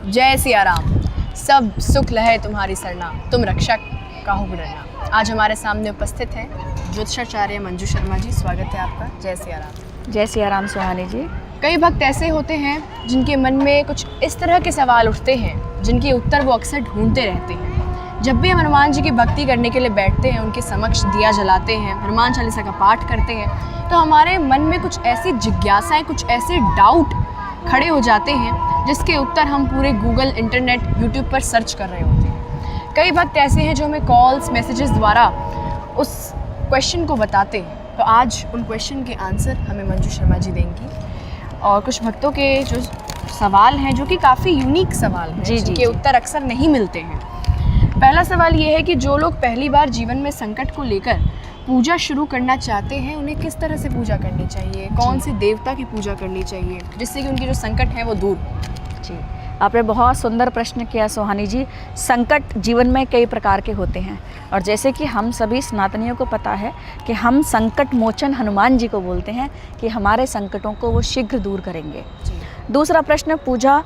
जय सिया राम। सब सुख लहे तुम्हारी सरना, तुम रक्षक काहू डरना। आज हमारे सामने उपस्थित हैं ज्योतिषाचार्य मंजू शर्मा जी। स्वागत है आपका। जय सिया राम। जय सिया राम सुहानी जी। कई भक्त ऐसे होते हैं जिनके मन में कुछ इस तरह के सवाल उठते हैं जिनके उत्तर वो अक्सर ढूंढते रहते हैं। जब भी हम हनुमान जी की भक्ति करने के लिए बैठते हैं, उनके समक्ष दिया जलाते हैं, हनुमान चालीसा का पाठ करते हैं, तो हमारे मन में कुछ ऐसी जिज्ञासाएं, कुछ ऐसे डाउट खड़े हो जाते हैं जिसके उत्तर हम पूरे गूगल, इंटरनेट, यूट्यूब पर सर्च कर रहे होते हैं। कई भक्त ऐसे हैं जो हमें कॉल्स, मैसेजेस द्वारा उस क्वेश्चन को बताते हैं। तो आज उन क्वेश्चन के आंसर हमें मंजू शर्मा जी देंगी। और कुछ भक्तों के जो सवाल हैं जो कि काफ़ी यूनिक सवाल हैं, जिनके उत्तर अक्सर नहीं मिलते हैं। पहला सवाल ये है कि जो लोग पहली बार जीवन में संकट को लेकर पूजा शुरू करना चाहते हैं, उन्हें किस तरह से पूजा करनी चाहिए, कौन से देवता की पूजा करनी चाहिए जिससे कि उनकी जो संकट है वो दूर। जी, आपने बहुत सुंदर प्रश्न किया सुहानी जी। संकट जीवन में कई प्रकार के होते हैं और जैसे कि हम सभी सनातनियों को पता है कि हम संकट मोचन हनुमान जी को बोलते हैं कि हमारे संकटों को वो शीघ्र दूर करेंगे। दूसरा प्रश्न, पूजा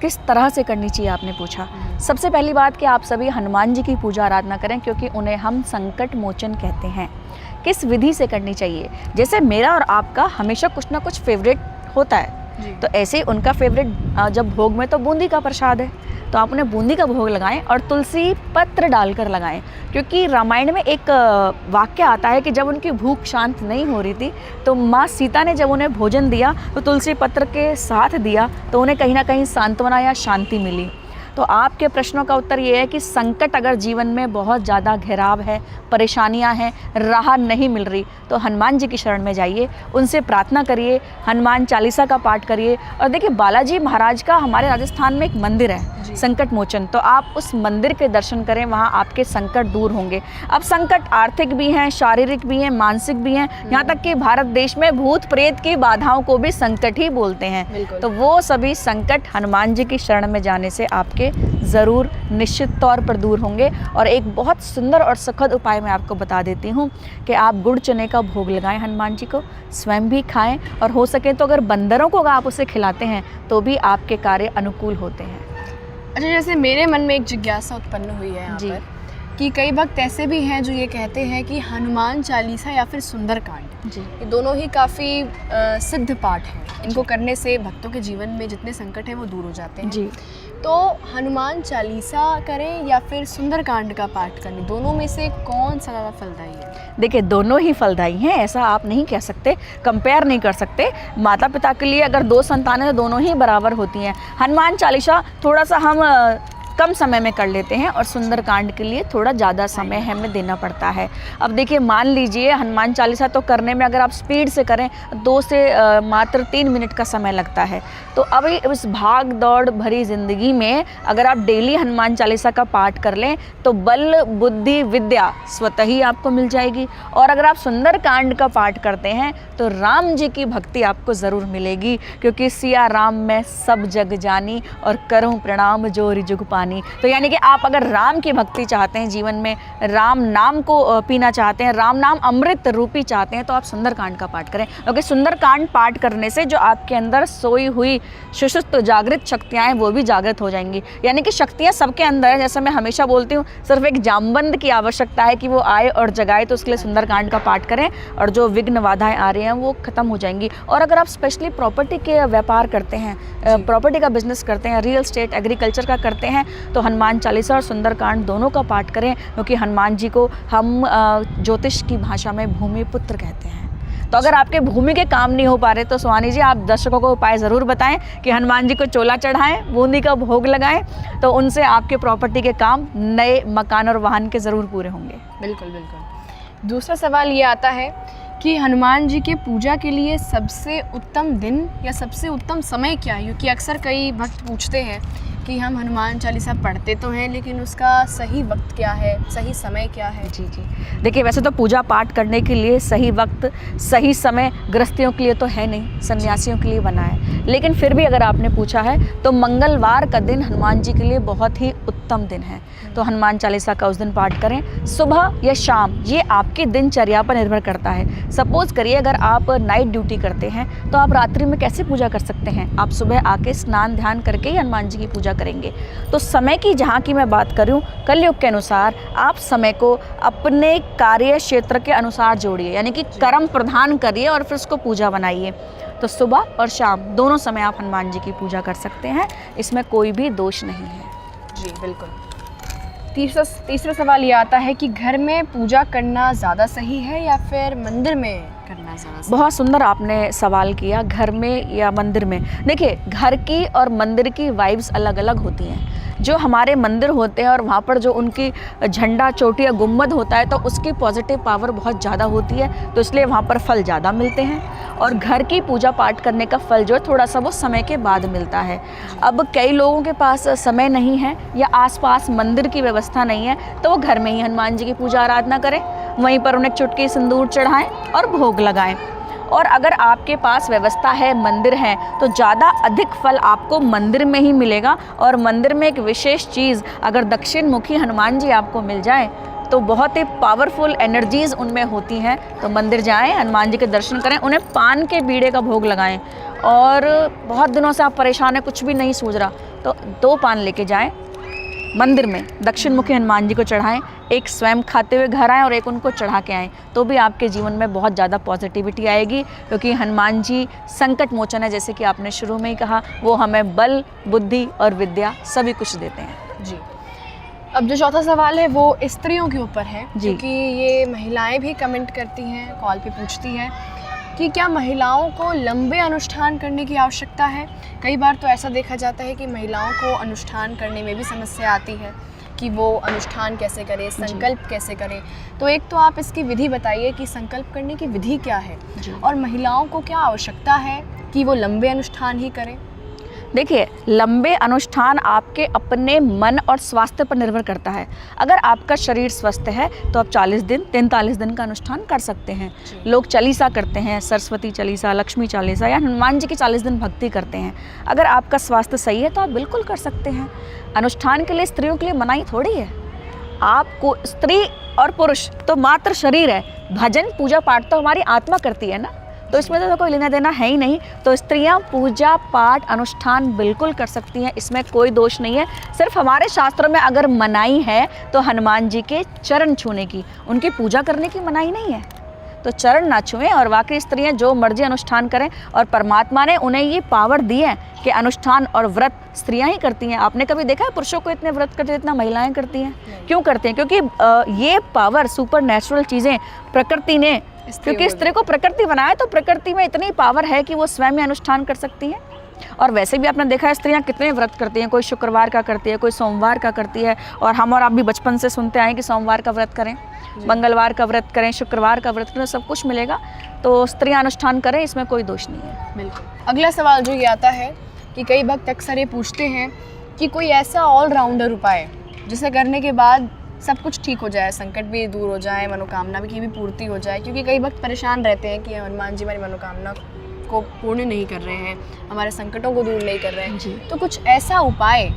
किस तरह से करनी चाहिए, आपने पूछा। सबसे पहली बात कि आप सभी हनुमान जी की पूजा आराधना करें क्योंकि उन्हें हम संकट मोचन कहते हैं। किस विधि से करनी चाहिए, जैसे मेरा और आपका हमेशा कुछ ना कुछ फेवरेट होता है, तो ऐसे ही उनका फेवरेट जब भोग में तो बूंदी का प्रसाद है, तो आप उन्हें बूंदी का भोग लगाएं और तुलसी पत्र डालकर लगाएं। क्योंकि रामायण में एक वाक्य आता है कि जब उनकी भूख शांत नहीं हो रही थी तो माँ सीता ने जब उन्हें भोजन दिया तो तुलसी पत्र के साथ दिया, तो उन्हें कहीं ना कहीं सांत्वना या शांति मिली। तो आपके प्रश्नों का उत्तर ये है कि संकट अगर जीवन में बहुत ज़्यादा घेराव है, परेशानियां हैं, राह नहीं मिल रही, तो हनुमान जी की शरण में जाइए, उनसे प्रार्थना करिए, हनुमान चालीसा का पाठ करिए। और देखिए, बालाजी महाराज का हमारे राजस्थान में एक मंदिर है संकट मोचन, तो आप उस मंदिर के दर्शन करें, वहाँ आपके संकट दूर होंगे। अब संकट आर्थिक भी हैं, शारीरिक भी हैं, मानसिक भी हैं, यहाँ तक कि भारत देश में भूत प्रेत की बाधाओं को भी संकट ही बोलते हैं। तो वो सभी संकट हनुमान जी की शरण में जाने से आपके ज़रूर निश्चित तौर पर दूर होंगे। और एक बहुत सुंदर और सुखद उपाय मैं आपको बता देती हूँ कि आप गुड़ चने का भोग लगाएं हनुमान जी को, स्वयं भी खाएं, और हो सके तो अगर बंदरों को आप उसे खिलाते हैं तो भी आपके कार्य अनुकूल होते हैं। अच्छा, जैसे मेरे मन में एक जिज्ञासा उत्पन्न हुई है यहाँ पर कि कई भक्त ऐसे भी हैं जो ये कहते हैं कि हनुमान चालीसा या फिर सुंदरकांड, ये दोनों ही काफ़ी सिद्ध पाठ हैं, इनको करने से भक्तों के जीवन में जितने संकट हैं वो दूर हो जाते हैं। तो हनुमान चालीसा करें या फिर सुंदरकांड का पाठ करें, दोनों में से कौन सा ज़्यादा फलदायी है? देखिए, दोनों ही फलदायी हैं, ऐसा आप नहीं कह सकते, कंपेयर नहीं कर सकते। माता पिता के लिए अगर दो संतानें तो दोनों ही बराबर होती हैं। हनुमान चालीसा थोड़ा सा हम कम समय में कर लेते हैं और सुंदरकांड के लिए थोड़ा ज़्यादा समय हमें देना पड़ता है। अब देखिए, मान लीजिए हनुमान चालीसा तो करने में अगर आप स्पीड से करें 2 से मात्र 3 मिनट का समय लगता है। तो अब इस भाग दौड़ भरी ज़िंदगी में अगर आप डेली हनुमान चालीसा का पाठ कर लें तो बल, बुद्धि, विद्या स्वतः ही आपको मिल जाएगी। और अगर आप सुंदरकांड का पाठ करते हैं तो राम जी की भक्ति आपको ज़रूर मिलेगी, क्योंकि सिया राम मैं सब जग जानी और करूँ प्रणाम जोरि जुग पानी। तो यानी कि आप अगर राम की भक्ति चाहते हैं, जीवन में राम नाम को पीना चाहते हैं, राम नाम अमृत रूपी चाहते हैं, तो आप सुंदरकांड का पाठ करें। क्योंकि सुंदरकांड पाठ करने से जो आपके अंदर सोई हुई सुषुप्त जागृत शक्तियाँ हैं वो भी जागृत हो जाएंगी। यानी कि शक्तियाँ सबके अंदर है। जैसे मैं हमेशा बोलती हूँ, सिर्फ एक जामबंद की आवश्यकता है कि वो आए और जगाए, तो उसके लिए सुंदरकांड का पाठ करें और जो विघ्न बाधाएं आ रही हैं वो ख़त्म हो जाएंगी। और अगर आप स्पेशली प्रॉपर्टी के व्यापार करते हैं, प्रॉपर्टी का बिजनेस करते हैं, रियल एस्टेट, एग्रीकल्चर का करते हैं, तो हनुमान चालीसा और सुंदरकांड दोनों का पाठ करें, क्योंकि हनुमान जी को हम ज्योतिष की भाषा में भूमि पुत्र कहते हैं। तो अगर आपके भूमि के काम नहीं हो पा रहे तो सुहानी जी, आप दर्शकों को उपाय ज़रूर बताएं कि हनुमान जी को चोला चढ़ाएं, बूंदी का भोग लगाएं, तो उनसे आपके प्रॉपर्टी के काम, नए मकान और वाहन के ज़रूर पूरे होंगे। बिल्कुल बिल्कुल। दूसरा सवाल ये आता है कि हनुमान जी के पूजा के लिए सबसे उत्तम दिन या सबसे उत्तम समय क्या है? क्योंकि अक्सर कई भक्त पूछते हैं कि हम हनुमान चालीसा पढ़ते तो हैं, लेकिन उसका सही वक्त क्या है, सही समय क्या है? जी। देखिए, वैसे तो पूजा पाठ करने के लिए सही वक्त, सही समय गृहस्थियों के लिए तो है नहीं, सन्यासियों के लिए बना है। लेकिन फिर भी अगर आपने पूछा है तो मंगलवार का दिन हनुमान जी के लिए बहुत ही उत्तम दिन है। तो हनुमान चालीसा का उस दिन पाठ करें, सुबह या शाम, ये आपकी दिनचर्या पर निर्भर करता है। सपोज़ करिए अगर आप नाइट ड्यूटी करते हैं तो आप रात्रि में कैसे पूजा कर सकते हैं? आप सुबह आके स्नान ध्यान करके ही हनुमान जी की पूजा करेंगे। तो समय की जहाँ की मैं बात करूँ, कलयुग के अनुसार आप समय को अपने कार्य क्षेत्र के अनुसार जोड़िए, यानी कि कर्म प्रधान करिए और फिर उसको पूजा बनाइए। तो सुबह और शाम दोनों समय आप हनुमान जी की पूजा कर सकते हैं, इसमें कोई भी दोष नहीं है। जी बिल्कुल। तीसरा सवाल ये आता है कि घर में पूजा करना ज़्यादा सही है या फिर मंदिर में करना ज़्यादा सही? बहुत सुंदर आपने सवाल किया, घर में या मंदिर में। देखिए, घर की और मंदिर की वाइब्स अलग अलग होती हैं। जो हमारे मंदिर होते हैं और वहाँ पर जो उनकी झंडा चोटी या गुम्बद होता है तो उसकी पॉजिटिव पावर बहुत ज़्यादा होती है, तो इसलिए वहाँ पर फल ज़्यादा मिलते हैं। और घर की पूजा पाठ करने का फल जो है थोड़ा सा वो समय के बाद मिलता है। अब कई लोगों के पास समय नहीं है या आसपास मंदिर की व्यवस्था नहीं है, तो वो घर में ही हनुमान जी की पूजा आराधना करें, वहीं पर उन्हें चुटकी सिंदूर चढ़ाएं और भोग लगाएं। और अगर आपके पास व्यवस्था है, मंदिर है, तो ज़्यादा अधिक फल आपको मंदिर में ही मिलेगा। और मंदिर में एक विशेष चीज़, अगर दक्षिण मुखी हनुमान जी आपको मिल जाए तो बहुत ही पावरफुल एनर्जीज़ उनमें होती हैं। तो मंदिर जाएं, हनुमान जी के दर्शन करें, उन्हें पान के बीड़े का भोग लगाएं। और बहुत दिनों से आप परेशान हैं, कुछ भी नहीं सूझ रहा, तो 2 पान लेके जाएं मंदिर में, दक्षिण मुखी हनुमान जी को चढ़ाएं, एक स्वयं खाते हुए घर आएँ और एक उनको चढ़ा के आएँ, तो भी आपके जीवन में बहुत ज़्यादा पॉजिटिविटी आएगी। क्योंकि हनुमान जी संकट मोचन है, जैसे कि आपने शुरू में ही कहा, वो हमें बल, बुद्धि और विद्या सभी कुछ देते हैं। जी। अब जो चौथा सवाल है वो स्त्रियों के ऊपर है, क्योंकि ये महिलाएं भी कमेंट करती हैं, कॉल पे पूछती हैं कि क्या महिलाओं को लंबे अनुष्ठान करने की आवश्यकता है? कई बार तो ऐसा देखा जाता है कि महिलाओं को अनुष्ठान करने में भी समस्या आती है कि वो अनुष्ठान कैसे करें, संकल्प कैसे करें। तो एक तो आप इसकी विधि बताइए कि संकल्प करने की विधि क्या है और महिलाओं को क्या आवश्यकता है कि वो लंबे अनुष्ठान ही करें? देखिए, लंबे अनुष्ठान आपके अपने मन और स्वास्थ्य पर निर्भर करता है। अगर आपका शरीर स्वस्थ है तो आप 40 दिन 43 दिन का अनुष्ठान कर सकते हैं। लोग चालीसा करते हैं, सरस्वती चालीसा, लक्ष्मी चालीसा या हनुमान जी की 40 दिन भक्ति करते हैं। अगर आपका स्वास्थ्य सही है तो आप बिल्कुल कर सकते हैं। अनुष्ठान के लिए स्त्रियों के लिए मनाही थोड़ी है। आपको, स्त्री और पुरुष तो मात्र शरीर है, भजन पूजा पाठ तो हमारी आत्मा करती है ना, तो इसमें तो कोई लेना देना है ही नहीं। तो स्त्रियां पूजा पाठ अनुष्ठान बिल्कुल कर सकती हैं, इसमें कोई दोष नहीं है। सिर्फ हमारे शास्त्रों में अगर मनाही है तो हनुमान जी के चरण छूने की, उनकी पूजा करने की मनाही नहीं है। तो चरण ना छुएं और बाकी स्त्रियां जो मर्जी अनुष्ठान करें। और परमात्मा ने उन्हें ये पावर दी है कि अनुष्ठान और व्रत स्त्रियां ही करती हैं। आपने कभी देखा है पुरुषों को इतने व्रत करते जितना महिलाएं करती हैं? क्यों करते हैं? क्योंकि ये पावर, सुपर नेचुरल चीज़ें प्रकृति ने, क्योंकि स्त्री को प्रकृति बनाया, तो प्रकृति में इतनी पावर है कि वो स्वयं ही अनुष्ठान कर सकती हैं। और वैसे भी आपने देखा है स्त्रियां कितने व्रत करती हैं, कोई शुक्रवार का करती है, कोई सोमवार का करती है। और हम और आप भी बचपन से सुनते आए कि सोमवार का व्रत करें, मंगलवार का व्रत करें, शुक्रवार का व्रत करें, सब कुछ मिलेगा। तो स्त्रियां अनुष्ठान करें, इसमें कोई दोष नहीं है। बिल्कुल। अगला सवाल जो ये आता है कि कई भक्त अक्सर ये पूछते हैं कि कोई ऐसा ऑलराउंडर उपाय जिसे करने के बाद सब कुछ ठीक हो जाए, संकट भी दूर हो जाए, मनोकामना की भी पूर्ति हो जाए। क्योंकि कई भक्त परेशान रहते हैं कि हनुमान जी हमारी मनोकामना को पूर्ण नहीं कर रहे हैं, हमारे संकटों को दूर नहीं कर रहे हैं। तो कुछ ऐसा उपाय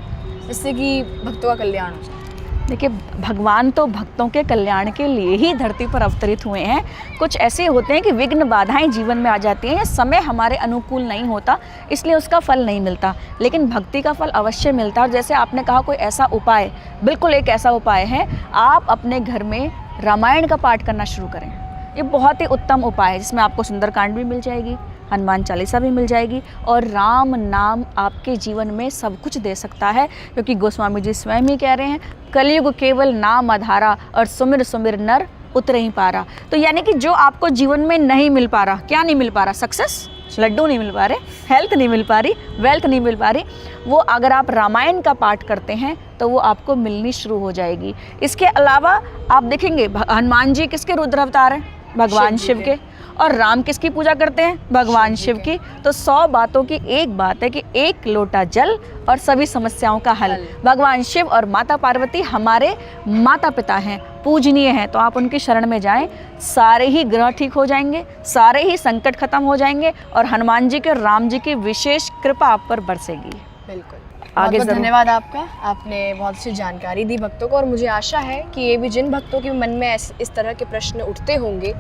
जिससे कि भक्तों का कल्याण हो जाए। देखिए, भगवान तो भक्तों के कल्याण के लिए ही धरती पर अवतरित हुए हैं। कुछ ऐसे होते हैं कि विघ्न बाधाएं जीवन में आ जाती हैं या समय हमारे अनुकूल नहीं होता, इसलिए उसका फल नहीं मिलता। लेकिन भक्ति का फल अवश्य मिलता है। और जैसे आपने कहा कोई ऐसा उपाय, बिल्कुल एक ऐसा उपाय है, आप अपने घर में रामायण का पाठ करना शुरू करें। ये बहुत ही उत्तम उपाय है, जिसमें आपको सुंदरकांड भी मिल जाएगी, हनुमान चालीसा भी मिल जाएगी और राम नाम आपके जीवन में सब कुछ दे सकता है। क्योंकि गोस्वामी जी स्वयं ही कह रहे हैं, कलयुग केवल नाम आधारा और सुमिर सुमिर नर उतर ही पारा। तो यानी कि जो आपको जीवन में नहीं मिल पा रहा, क्या नहीं मिल पा रहा? सक्सेस, लड्डू नहीं मिल पा रहे, हेल्थ नहीं मिल पा रही, वेल्थ नहीं मिल पा रही, वो अगर आप रामायण का पाठ करते हैं तो वो आपको मिलनी शुरू हो जाएगी। इसके अलावा आप देखेंगे हनुमान जी किसके रुद्र अवतार हैं? भगवान शिव के। और राम किसकी पूजा करते हैं? भगवान शिव की। तो 100 बातों की एक बात है कि एक लोटा जल और सभी समस्याओं का हल। भगवान शिव और माता पार्वती हमारे माता पिता हैं, पूजनीय हैं। तो आप उनकी शरण में जाएं, सारे ही ग्रह ठीक हो जाएंगे, सारे ही संकट खत्म हो जाएंगे और हनुमान जी के, राम जी की विशेष कृपा आप पर बरसेगी। बिल्कुल। आगे बहुत ज़रूर धन्यवाद आपका। आपने बहुत अच्छी जानकारी दी भक्तों को, और मुझे आशा है कि ये भी जिन भक्तों के मन में इस तरह के प्रश्न उठते होंगे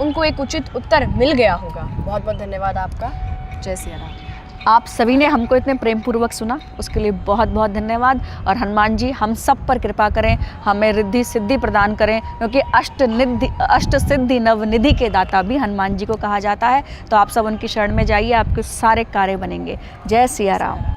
उनको एक उचित उत्तर मिल गया होगा। बहुत बहुत धन्यवाद आपका। जय सिया राम। आप सभी ने हमको इतने प्रेम पूर्वक सुना, उसके लिए बहुत बहुत धन्यवाद। और हनुमान जी हम सब पर कृपा करें, हमें रिद्धि सिद्धि प्रदान करें, क्योंकि अष्ट सिद्धि नवनिधि के दाता भी हनुमान जी को कहा जाता है। तो आप सब उनकी शरण में जाइए, आपके सारे कार्य बनेंगे। जय सिया राम।